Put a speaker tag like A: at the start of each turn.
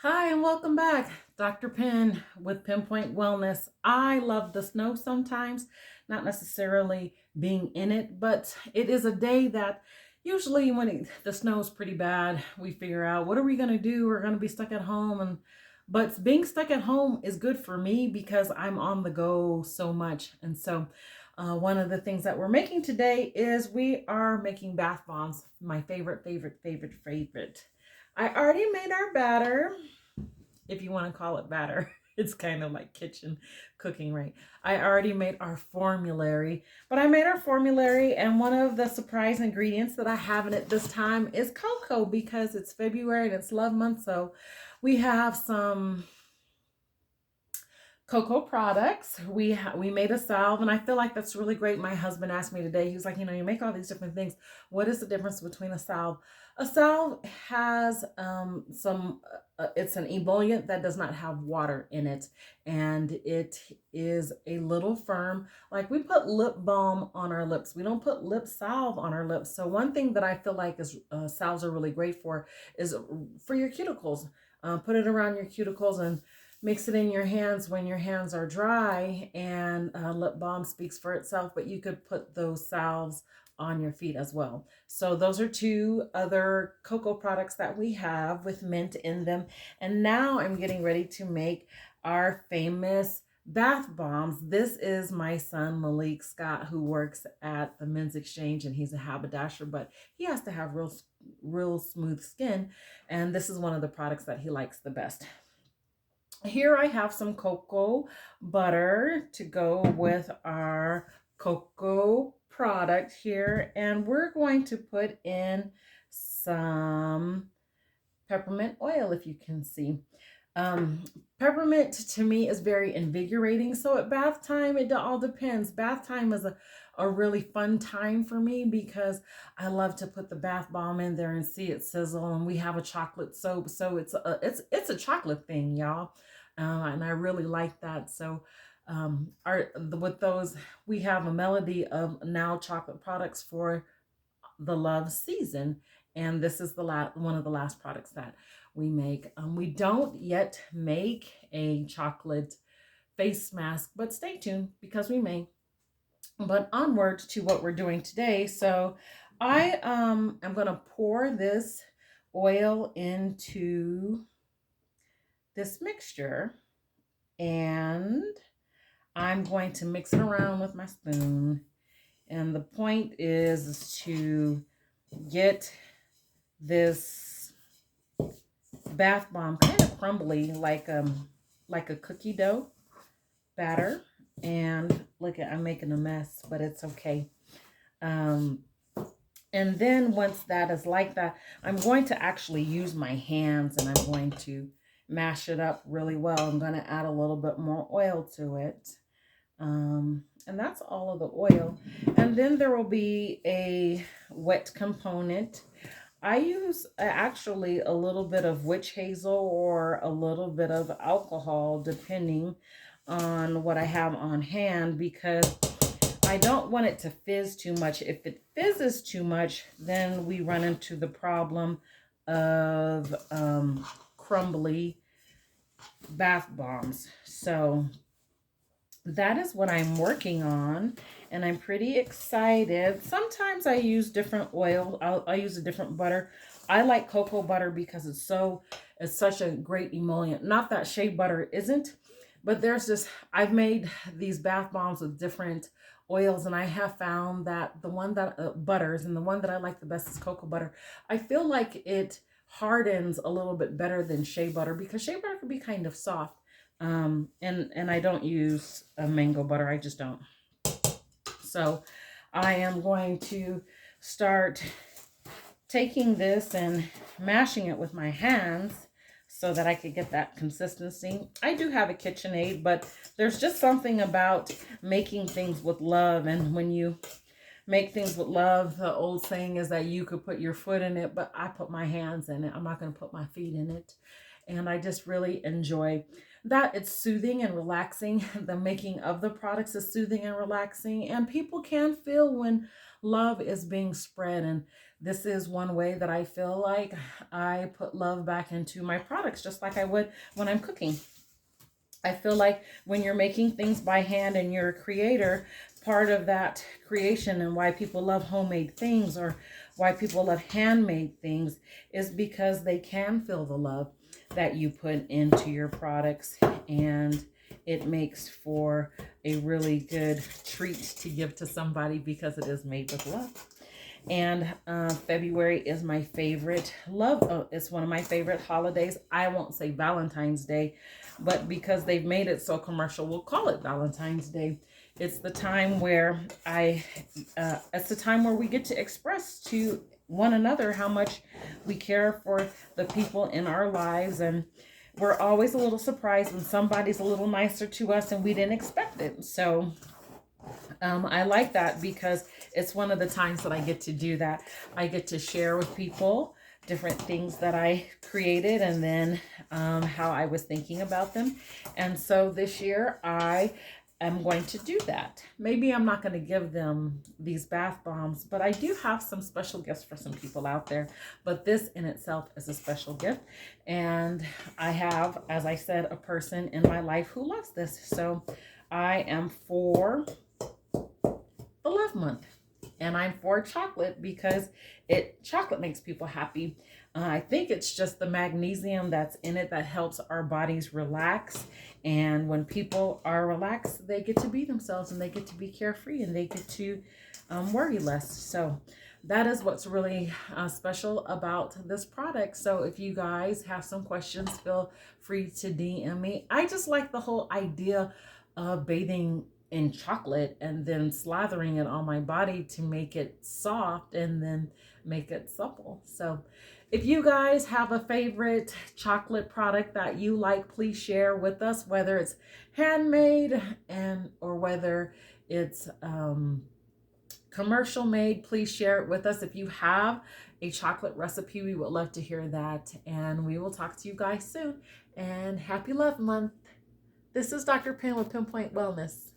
A: Hi, and welcome back. Dr. Penn with Pinpoint Wellness. I love the snow sometimes, not necessarily being in it, but it is a day that usually the snow is pretty bad, we figure out what are we going to do? We're going to be stuck at home but being stuck at home is good for me because I'm on the go so much. One of the things that we're making today is we are making bath bombs. My favorite. I already made our batter, if you want to call it batter. It's kind of like kitchen cooking, right? I already made our formulary, but I made our formulary, and one of the surprise ingredients that I have in it this time is cocoa because it's February and it's love month. So we have some cocoa products. We made a salve, and I feel like that's really great. My husband asked me today. He was like, you make all these different things. What is the difference between a salve? A salve has some. It's an emollient that does not have water in it, and it is a little firm. Like we put lip balm on our lips. We don't put lip salve on our lips. So one thing that I feel like is salves are really great for is for your cuticles. Put it around your cuticles and mix it in your hands when your hands are dry, and lip balm speaks for itself, but you could put those salves on your feet as well. So those are two other cocoa products that we have with mint in them. And now I'm getting ready to make our famous bath bombs. This is my son Malik Scott, who works at the Men's Exchange, and he's a haberdasher, but he has to have real smooth skin, and this is one of the products that he likes the best. Here I have some cocoa butter to go with our cocoa product here, and we're going to put in some peppermint oil, if you can see. Um, Peppermint to me is very invigorating. So at bath time, it all depends. Bath time is a really fun time for me because I love to put the bath bomb in there and see it sizzle. And we have a chocolate soap, so it's a chocolate thing, y'all, and I really like that. So with those, we have a melody of now chocolate products for the love season, and this is the one of the last products that we make. We don't yet make a chocolate face mask, but stay tuned because we may. But onward to what we're doing today. So I am going to pour this oil into this mixture, and I'm going to mix it around with my spoon. And the point is to get this bath bomb kind of crumbly, like a cookie dough batter. And look at, I'm making a mess, but it's okay. Um, and then once that is like that, I'm going to actually use my hands, and I'm going to mash it up really well. I'm going to add a little bit more oil to it. And that's all of the oil. And then there will be a wet component. I use actually a little bit of witch hazel or a little bit of alcohol, depending on what I have on hand, because I don't want it to fizz too much. If it fizzes too much, then we run into the problem of crumbly bath bombs. So that is what I'm working on, and I'm pretty excited. Sometimes I use different oil. I'll use a different butter. I like cocoa butter because it's such a great emollient. Not that shea butter isn't, but I've made these bath bombs with different oils, and I have found that the one that butters, and the one that I like the best is cocoa butter. I feel like it hardens a little bit better than shea butter because shea butter can be kind of soft. And I don't use a mango butter. I just don't. So I am going to start taking this and mashing it with my hands so that I could get that consistency. I do have a KitchenAid, but there's just something about making things with love. And when you make things with love, the old saying is that you could put your foot in it, but I put my hands in it. I'm not going to put my feet in it. And I just really enjoy that. It's soothing and relaxing. The making of the products is soothing and relaxing, and people can feel when love is being spread. And this is one way that I feel like I put love back into my products, just like I would when I'm cooking. I feel like when you're making things by hand and you're a creator, part of that creation and why people love homemade things or why people love handmade things is because they can feel the love that you put into your products, and it makes for a really good treat to give to somebody because it is made with love. And February is my favorite love. It's one of my favorite holidays. I won't say Valentine's Day, but because they've made it so commercial, we'll call it Valentine's Day. It's the time where it's the time where we get to express to one another how much we care for the people in our lives, and we're always a little surprised when somebody's a little nicer to us and we didn't expect it. So I like that because it's one of the times that I get to do that. I get to share with people different things that I created, and then how I was thinking about them. And so this year I am going to do that. Maybe I'm not going to give them these bath bombs, but I do have some special gifts for some people out there. But this in itself is a special gift. And I have, as I said, a person in my life who loves this. So I am for the love month, and I'm for chocolate because chocolate makes people happy. I think it's just the magnesium that's in it that helps our bodies relax, and when people are relaxed, they get to be themselves and they get to be carefree and they get to worry less. So that is what's really special about this product. So if you guys have some questions, feel free to DM me. I just like the whole idea of bathing in chocolate and then slathering it on my body to make it soft and then make it supple. So if you guys have a favorite chocolate product that you like, please share with us, whether it's handmade or whether it's commercial made. Please share it with us. If you have a chocolate recipe, we would love to hear that, and we will talk to you guys soon. And happy love month. This is Dr. Pam with Pinpoint Wellness.